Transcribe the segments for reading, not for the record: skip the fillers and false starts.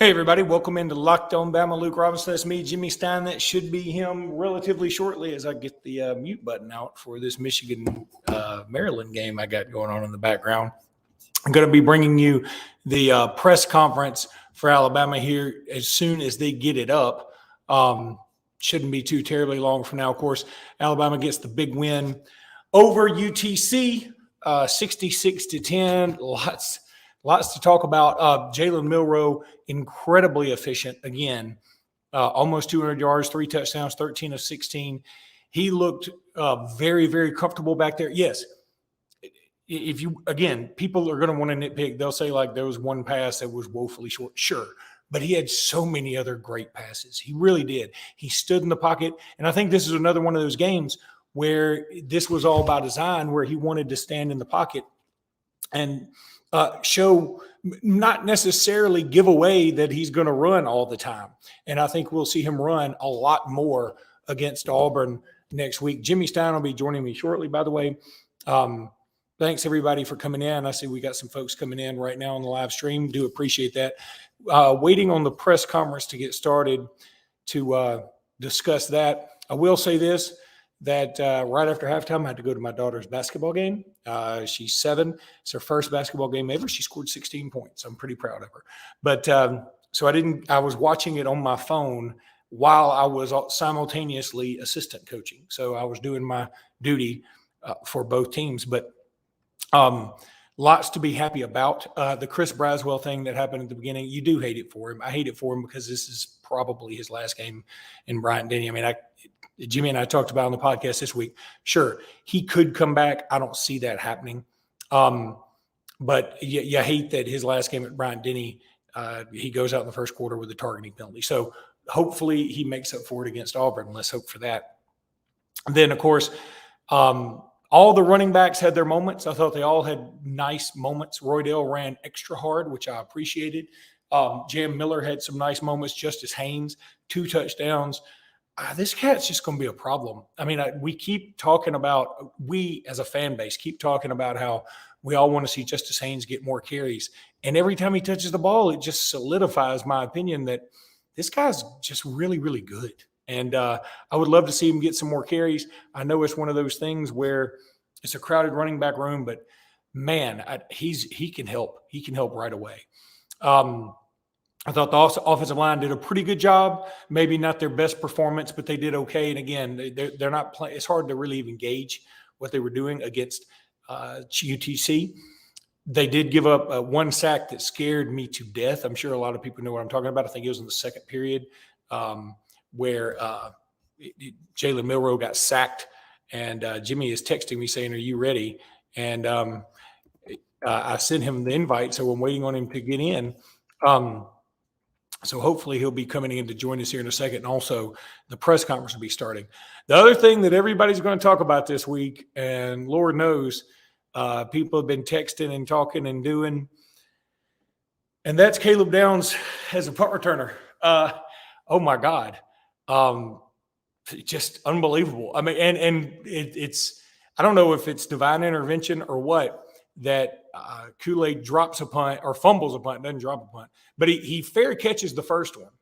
Hey, everybody. Welcome into Locked On Bama. Luke Robinson. That's me, Jimmy Stein. That should be him relatively shortly as I get the mute button out for this Michigan-Maryland game I got going on in the background. I'm going to be bringing you the press conference for Alabama here as soon as they get it up. Shouldn't be too terribly long from now. Of course, Alabama gets the big win over UTC, 66-10. Lots to talk about. Jalen Milroe, incredibly efficient again. Almost 200 yards, 3 touchdowns, 13 of 16. He looked very, very comfortable back there. Yes, if you, again, people are going to want to nitpick. They'll say, like, there was one pass that was woefully short. Sure. But he had so many other great passes. He really did. He stood in the pocket. And I think this is another one of those games where this was all by design, where he wanted to stand in the pocket and show, not necessarily give away that he's going to run all the time. And I think we'll see him run a lot more against Auburn next week. Jimmy Stein will be joining me shortly, by the way. Thanks, everybody, for coming in. I see we got some folks coming in right now on the live stream. Do appreciate that. Waiting on the press conference to get started to discuss that. I will say this, that right after halftime, I had to go to my daughter's basketball game. She's 7. It's her first basketball game ever. She scored 16 points. I'm pretty proud of her. But so I was watching it on my phone while I was simultaneously assistant coaching. So I was doing my duty for both teams. But lots to be happy about. The Chris Braswell thing that happened at the beginning, you do hate it for him. I hate it for him because this is probably his last game in Bryant-Denny. I mean, Jimmy and I talked about on the podcast this week. Sure, he could come back. I don't see that happening. But you hate that his last game at Bryant-Denny, he goes out in the first quarter with a targeting penalty. So hopefully he makes up for it against Auburn. Let's hope for that. And then, of course, all the running backs had their moments. I thought they all had nice moments. Roydell ran extra hard, which I appreciated. Jam Miller had some nice moments. Justice Haynes, 2 touchdowns. This cat's just going to be a problem. I mean, we keep talking about, we as a fan base keep talking about how we all want to see Justice Haynes get more carries. And every time he touches the ball, it just solidifies my opinion that this guy's just really, really good. And I would love to see him get some more carries. I know it's one of those things where it's a crowded running back room, but man, he can help. He can help right away. I thought the offensive line did a pretty good job. Maybe not their best performance, but they did okay. And again, they're not playing. It's hard to really even gauge what they were doing against UTC. They did give up one sack that scared me to death. I'm sure a lot of people know what I'm talking about. I think it was in the second period where Jalen Milroe got sacked. And Jimmy is texting me saying, "Are you ready?" And I sent him the invite, so I'm waiting on him to get in. So hopefully he'll be coming in to join us here in a second. And also the press conference will be starting. The other thing that everybody's going to talk about this week, and Lord knows people have been texting and talking and doing, and that's Caleb Downs as a punt returner. Oh my God. Just unbelievable. I mean, and it's, I don't know if it's divine intervention or what, that Kool-Aid drops a punt or fumbles a punt, doesn't drop a punt, but he fair catches the first one,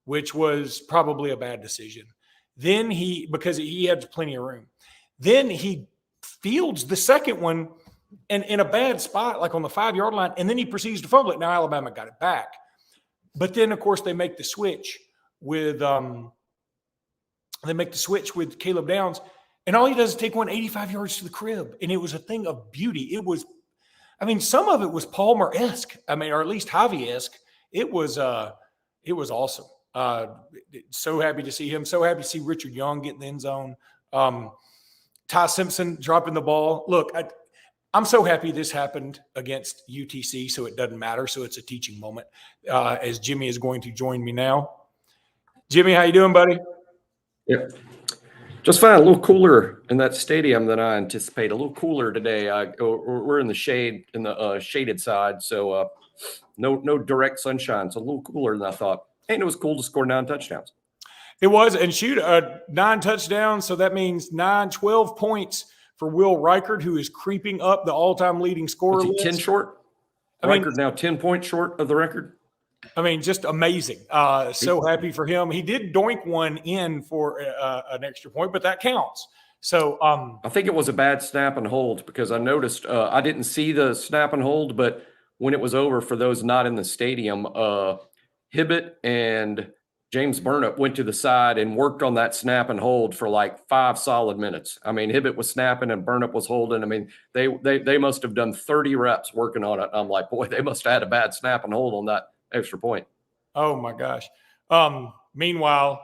which was probably a bad decision. Then because he had plenty of room, then he fields the second one and in a bad spot, like on the 5-yard line, and then he proceeds to fumble it. Now Alabama got it back. But then, of course, they make the switch with Caleb Downs, and all he does is take 185 yards to the crib, and it was a thing of beauty. It was, I mean, some of it was Palmer-esque. I mean, or at least Javi-esque. It was awesome. So happy to see him. So happy to see Richard Young get in the end zone. Ty Simpson dropping the ball. Look, I'm so happy this happened against UTC, so it doesn't matter. So it's a teaching moment. As Jimmy is going to join me now. Jimmy, how you doing, buddy? Yeah, just fine. A little cooler in that stadium than I anticipate. A little cooler today. We're in the shade, in the shaded side, so no direct sunshine. So a little cooler than I thought. And it was cool to score 9 touchdowns. It was, and shoot, 9 touchdowns. So that means 12 points for Will Reichard, who is creeping up the all-time leading scorer list. 10 short? Reichard now 10 points short of the record? I mean, just amazing. So happy for him. He did doink one in for an extra point, but that counts. So I think it was a bad snap and hold because I noticed I didn't see the snap and hold, but when it was over, for those not in the stadium, Hibbett and James Burnip went to the side and worked on that snap and hold for like 5 solid minutes. I mean, Hibbett was snapping and Burnip was holding. I mean, they must have done 30 reps working on it. I'm like, boy, they must have had a bad snap and hold on that extra point. oh my gosh. Meanwhile,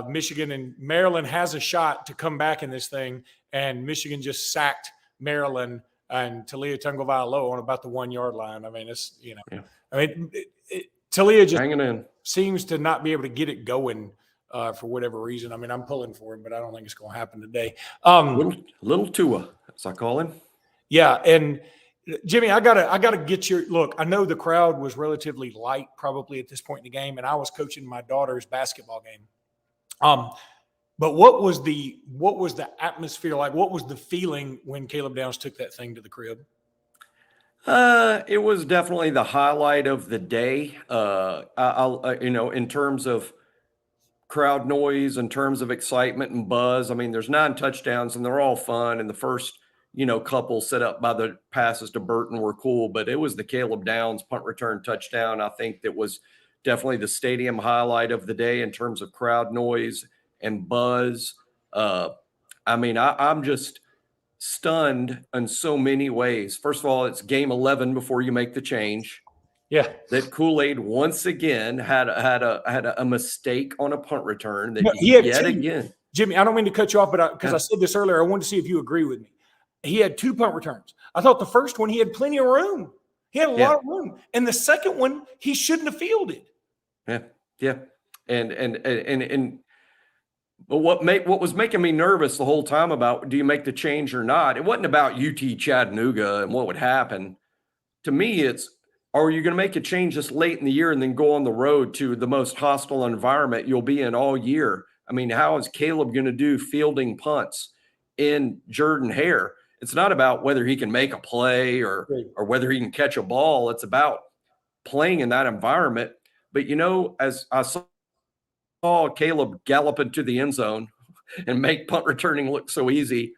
Michigan and Maryland has a shot to come back in this thing, and Michigan just sacked Maryland and Talia Tungavailoa on about the 1 yard line. I mean, it's Yeah. I mean, Talia just Hanging in. seems to not be able to get it going for whatever reason. I mean, I'm pulling for him, but I don't think it's going to happen today. Little Tua, as I call him. Yeah, and Jimmy, I gotta get your look. I know the crowd was relatively light probably at this point in the game, and I was coaching my daughter's basketball game. But what was the atmosphere like? What was the feeling when Caleb Downs took that thing to the crib? It was definitely the highlight of the day. In terms of crowd noise, in terms of excitement and buzz. I mean, there's 9 touchdowns and they're all fun. And the first, couple set up by the passes to Burton were cool, but it was the Caleb Downs punt return touchdown. I think that was definitely the stadium highlight of the day in terms of crowd noise and buzz. I'm just stunned in so many ways. First of all, it's game 11 before you make the change. Yeah, That Kool-Aid once again had a mistake on a punt return. That no, he had yet two. Again, Jimmy, I don't mean to cut you off, but because I said this earlier, I wanted to see if you agree with me. He had 2 punt returns. I thought the first one he had plenty of room. He had a lot of room, and the second one he shouldn't have fielded. Yeah. But what was making me nervous the whole time about do you make the change or not? It wasn't about UT Chattanooga and what would happen. To me, it's are you going to make a change this late in the year and then go on the road to the most hostile environment you'll be in all year? I mean, how is Caleb going to do fielding punts in Jordan-Hare? It's not about whether he can make a play or whether he can catch a ball. It's about playing in that environment. But, as I saw Caleb gallop into the end zone and make punt returning look so easy,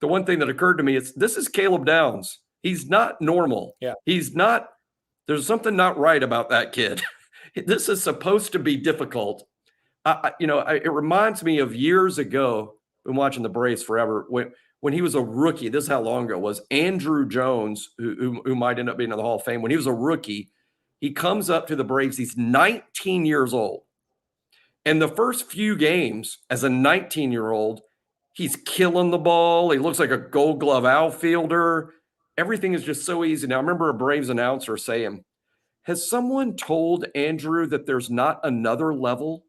the one thing that occurred to me is this is Caleb Downs. He's not normal. Yeah. He's not. There's something not right about that kid. This is supposed to be difficult. It reminds me of years ago. Been watching the Braves forever. When he was a rookie, this is how long ago it was. Andrew Jones, who might end up being in the Hall of Fame, when he was a rookie, he comes up to the Braves. He's 19 years old. And the first few games as a 19-year-old, he's killing the ball. He looks like a Gold Glove outfielder. Everything is just so easy. Now, I remember a Braves announcer saying, has someone told Andrew that there's not another level?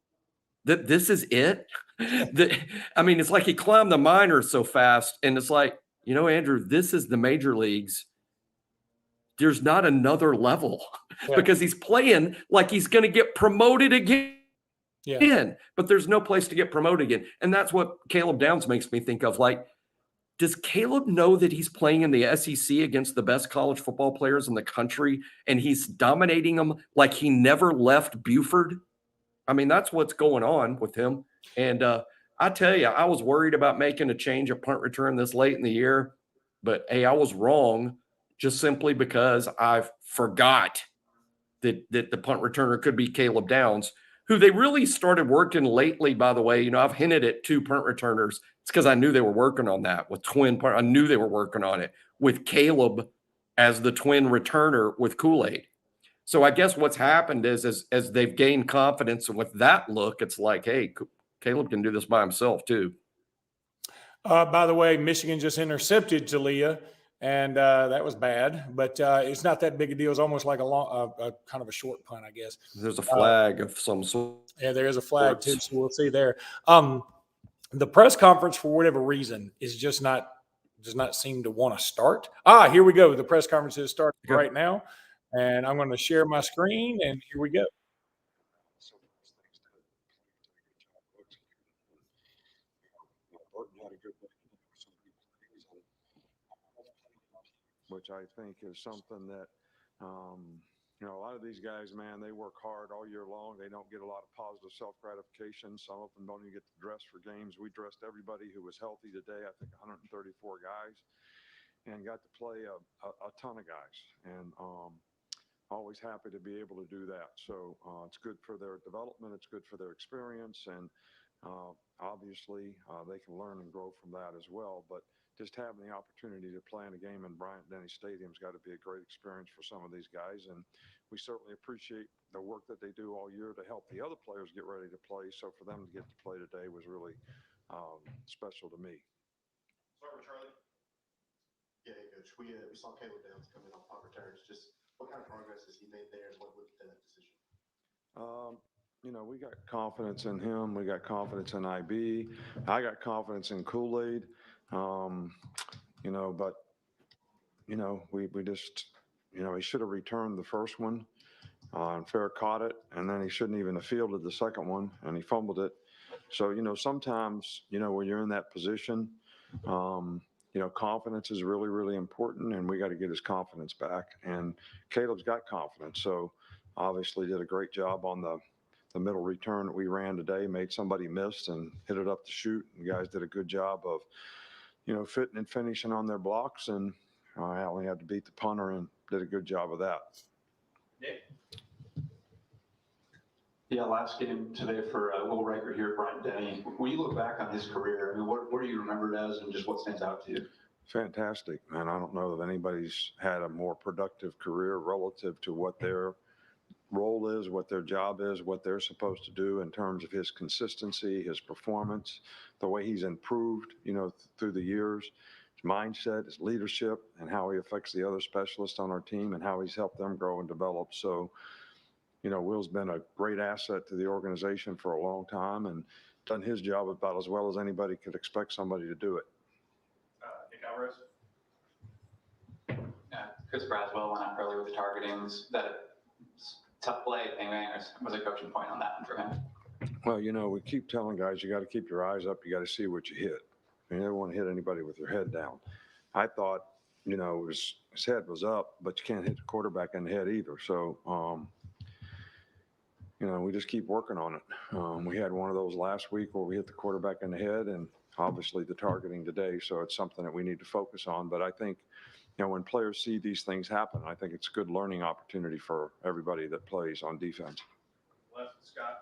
That this is it? It's like he climbed the minors so fast. And it's like, Andrew, this is the major leagues. There's not another level because he's playing like he's going to get promoted again. Yeah. But there's no place to get promoted again. And that's what Caleb Downs makes me think of. Like, does Caleb know that he's playing in the SEC against the best college football players in the country and he's dominating them like he never left Buford? I mean, that's what's going on with him. And I tell you, I was worried about making a change at punt return this late in the year. But, hey, I was wrong just simply because I forgot that the punt returner could be Caleb Downs, who they really started working lately, by the way. I've hinted at 2 punt returners. It's because I knew they were working on that with twin punt. I knew they were working on it with Caleb as the twin returner with Kool-Aid. So I guess what's happened is as they've gained confidence with that look, it's like, hey, Caleb can do this by himself too. By the way, Michigan just intercepted Talia, and that was bad, but it's not that big a deal. It's almost like a kind of a short punt, I guess. There's a flag of some sort. Yeah, there is a flag too, so we'll see there. The press conference, for whatever reason, does not seem to want to start. Here we go. The press conference is starting right now, and I'm going to share my screen, and here we go. Which I think is something that You know, a lot of these guys, man, they work hard all year long. They don't get a lot of positive self-gratification. Some of them don't even get to dress for games. We dressed everybody who was healthy today, I think 134 guys, and got to play a ton of guys. And always happy to be able to do that. So it's good for their development. It's good for their experience. And obviously, they can learn and grow from that as well. But just having the opportunity to play in a game in Bryant-Denny Stadium's got to be a great experience for some of these guys. And we certainly appreciate the work that they do all year to help the other players get ready to play. So for them to get to play today was really special to me. Start with Charlie. Yeah, hey, Coach. We saw Caleb Downs come in on punt returns. Just what kind of progress has he made there, and what would that decision? You know, we got confidence in him. We got confidence in IB. I got confidence in Kool-Aid. You know, but, you know, we just, you know, he should have returned the first one and Fair caught it. And then he shouldn't even have fielded the second one and he fumbled it. So, you know, sometimes, you know, when you're in that position, you know, confidence is really, really important and we got to get his confidence back. And Caleb's got confidence. So obviously did a great job on the middle return that we ran today, made somebody miss and hit it up the chute. And guys did a good job of, you know, fitting and finishing on their blocks. And I only had to beat the punter and did a good job of that. Yeah, last game today for Will Riker here at Bryant-Denny. When you look back on his career, I mean, what are you remembered as and just what stands out to you? Fantastic, man. I don't know that anybody's had a more productive career relative to what their role is, what their job is, what they're supposed to do in terms of his consistency, his performance, the way he's improved, you know, through the years, his mindset, his leadership, and how he affects the other specialists on our team and how he's helped them grow and develop. So, you know, Will's been a great asset to the organization for a long time and done his job about as well as anybody could expect somebody to do it. Nick Alvarez. Chris Braswell went up early with targetings. That tough play, bang bang, was a coaching point on that one for him? Well, you know, we keep telling guys, you got to keep your eyes up. You got to see what you hit. You never want to hit anybody with your head down. I thought, you know, his head was up, but you can't hit the quarterback in the head either. So, you know, we just keep working on it. We had one of those last week where we hit the quarterback in the head and obviously the targeting today. So it's something that we need to focus on. But I think, you know, when players see these things happen, I think it's a good learning opportunity for everybody that plays on defense. Left, Scott.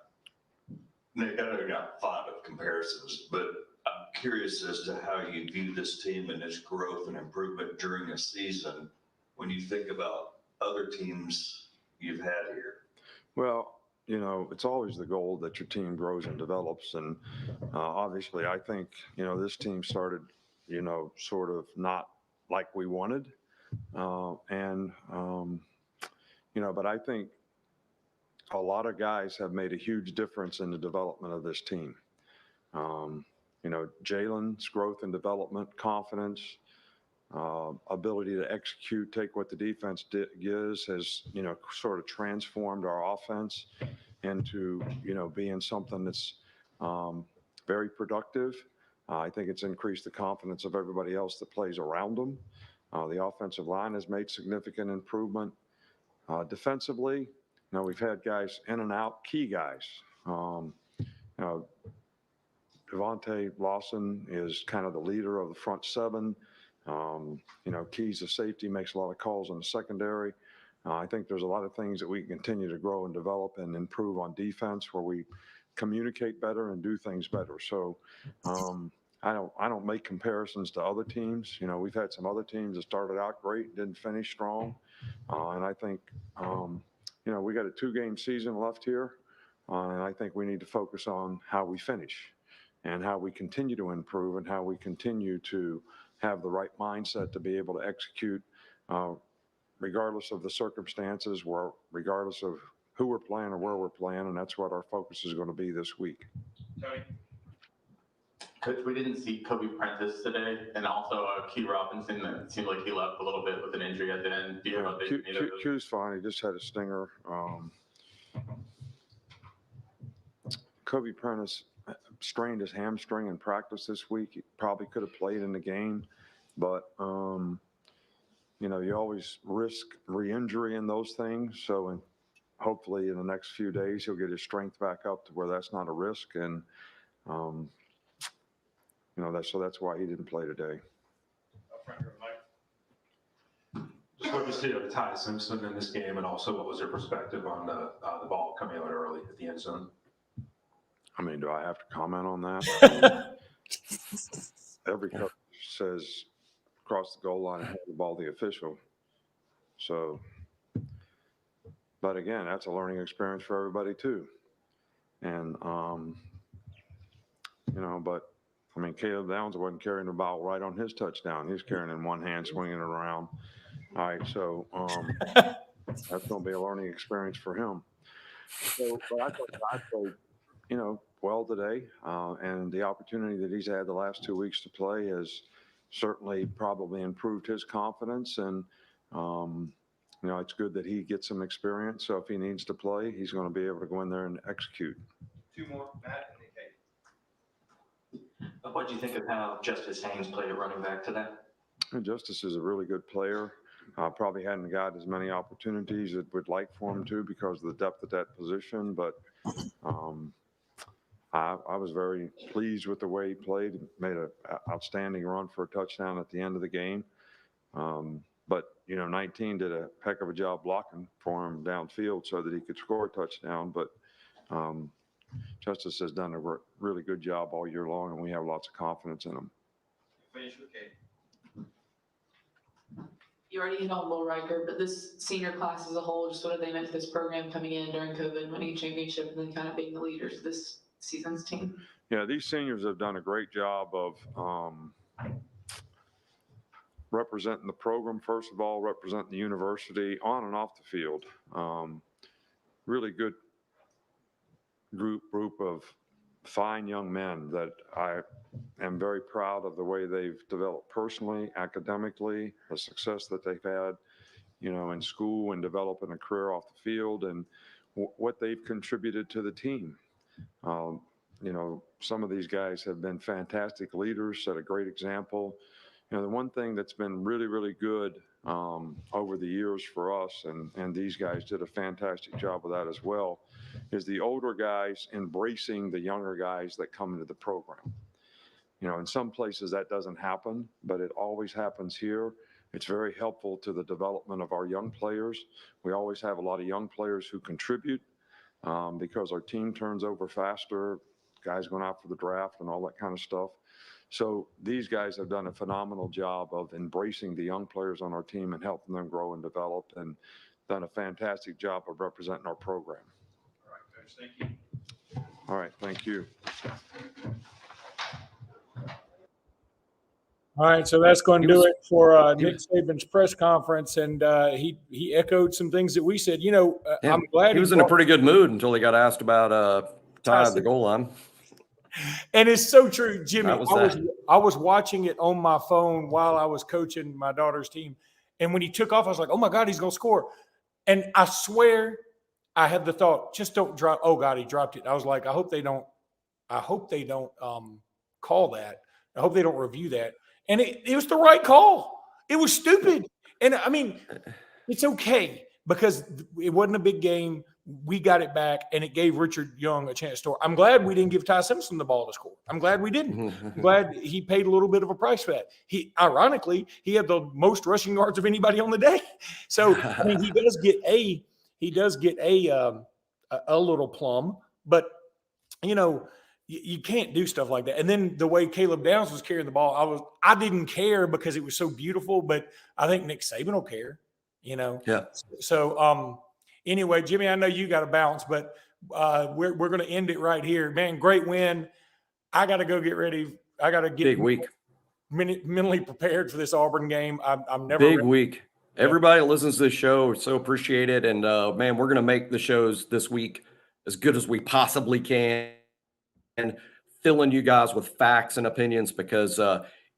Nick, I know you're not fond of comparisons, but I'm curious as to how you view this team and its growth and improvement during a season when you think about other teams you've had here. Well, you know, it's always the goal that your team grows and develops. And obviously, I think, you know, this team started, you know, sort of not like we wanted. You know, but I think a lot of guys have made a huge difference in the development of this team. You know, Jalen's growth and development, confidence, ability to execute, take what the defense gives has, you know, sort of transformed our offense into, you know, being something that's very productive. I think it's increased the confidence of everybody else that plays around them. The offensive line has made significant improvement. Defensively, you know, we've had guys in and out, key guys. You know, Devontae Lawson is kind of the leader of the front seven. You know, Key's a safety, makes a lot of calls in the secondary. I think there's a lot of things that we can continue to grow and develop and improve on defense where we communicate better and do things better. So I don't make comparisons to other teams. You know, we've had some other teams that started out great, didn't finish strong. And I think, you know, we got a 2-game season left here. And I think we need to focus on how we finish and how we continue to improve and how we continue to have the right mindset to be able to execute regardless of the circumstances, regardless of who we're playing or where we're playing. And that's what our focus is going to be this week. Tony. Coach, we didn't see Kobe Prentice today, and also Key Robinson. It seemed like he left a little bit with an injury at the end. Do you have a Q's fine. He just had a stinger. Kobe Prentice strained his hamstring in practice this week. He probably could have played in the game, but you know, you always risk re-injury in those things. So hopefully in the next few days, he'll get his strength back up to where that's not a risk. And, you know, that's why he didn't play today. Just what you see of Ty Simpson in this game, and also what was your perspective on the ball coming out early at the end zone? I mean, do I have to comment on that? Every coach says cross the goal line and hand the ball to the official. So, but again, that's a learning experience for everybody too. And, you know, but I mean, Caleb Downs wasn't carrying the ball right on his touchdown. He's carrying it in one hand, swinging it around. All right. So, that's going to be a learning experience for him. So, but I thought I played, you know, well today. And the opportunity that he's had the last 2 weeks to play has certainly probably improved his confidence. And, you know, it's good that he gets some experience. So if he needs to play, he's going to be able to go in there and execute. Two more, Matt and Kate. What do you think of how Justice Haynes played at running back today? And Justice is a really good player. Probably hadn't got as many opportunities as we'd like for him to because of the depth of that position. But I was very pleased with the way he played. Made an outstanding run for a touchdown at the end of the game. But, you know, 19 did a heck of a job blocking for him downfield so that he could score a touchdown. But Justice has done a really good job all year long, and we have lots of confidence in him. Finish with Kate. You already hit on Will Riker, but this senior class as a whole, just what have they meant to this program coming in during COVID, winning a championship, and then kind of being the leaders of this season's team? Yeah, these seniors have done a great job of representing the program, first of all, representing the university on and off the field. Really good group of fine young men that I am very proud of the way they've developed personally, academically, the success that they've had, you know, in school and developing a career off the field, and what they've contributed to the team. You know, some of these guys have been fantastic leaders, set a great example. You know, the one thing that's been really, really good over the years for us, and these guys did a fantastic job of that as well, is the older guys embracing the younger guys that come into the program. You know, in some places that doesn't happen, but it always happens here. It's very helpful to the development of our young players. We always have a lot of young players who contribute because our team turns over faster, guys going out for the draft and all that kind of stuff. So these guys have done a phenomenal job of embracing the young players on our team and helping them grow and develop, and done a fantastic job of representing our program. All right, Coach, thank you. All right, thank you. All right, so that's going to do it for Nick Saban's press conference, and he echoed some things that we said. You know, Yeah, I'm glad he was in a pretty good mood until he got asked about Ty at the goal line. And it's so true, Jimmy. That I was watching it on my phone while I was coaching my daughter's team, and when he took off, I was like, "Oh my God, he's going to score!" And I swear, I had the thought, "Just don't drop." Oh God, he dropped it. I was like, "I hope they don't call that. I hope they don't review that." And it was the right call. It was stupid. And I mean, it's okay because it wasn't a big game. We got it back, and it gave Richard Young a chance to score. I'm glad we didn't give Ty Simpson the ball to score. I'm glad we didn't. I'm glad he paid a little bit of a price for that. Ironically, he had the most rushing yards of anybody on the day. So I mean, he does get a little plum, but you know, you can't do stuff like that. And then the way Caleb Downs was carrying the ball, I didn't care because it was so beautiful, but I think Nick Saban will care, you know? Yeah. So, anyway, Jimmy, I know you got to bounce, but we're going to end it right here. Man, great win. I got to go get ready. I got to get Big week. Mentally prepared for this Auburn game. I'm never Big ready. week. Everybody that listens to this show, so appreciate it. And man, we're going to make the shows this week as good as we possibly can, and filling you guys with facts and opinions, because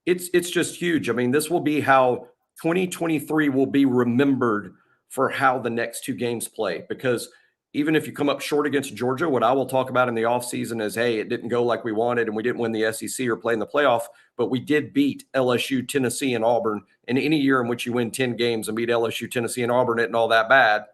it's just huge. I mean, this will be how 2023 will be remembered for how the next two games play, because even if you come up short against Georgia, what I will talk about in the offseason is, hey, it didn't go like we wanted and we didn't win the SEC or play in the playoff, but we did beat LSU, Tennessee, and Auburn. And any year in which you win 10 games and beat LSU, Tennessee, and Auburn isn't all that bad.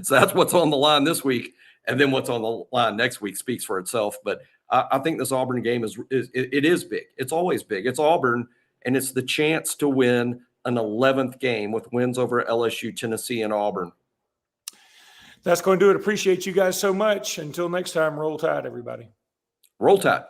So that's what's on the line this week. And then what's on the line next week speaks for itself. But I think this Auburn game is big. It's always big. It's Auburn, and it's the chance to win an 11th game with wins over LSU, Tennessee, and Auburn. That's going to do it. Appreciate you guys so much. Until next time, roll tide, everybody. Roll Tide.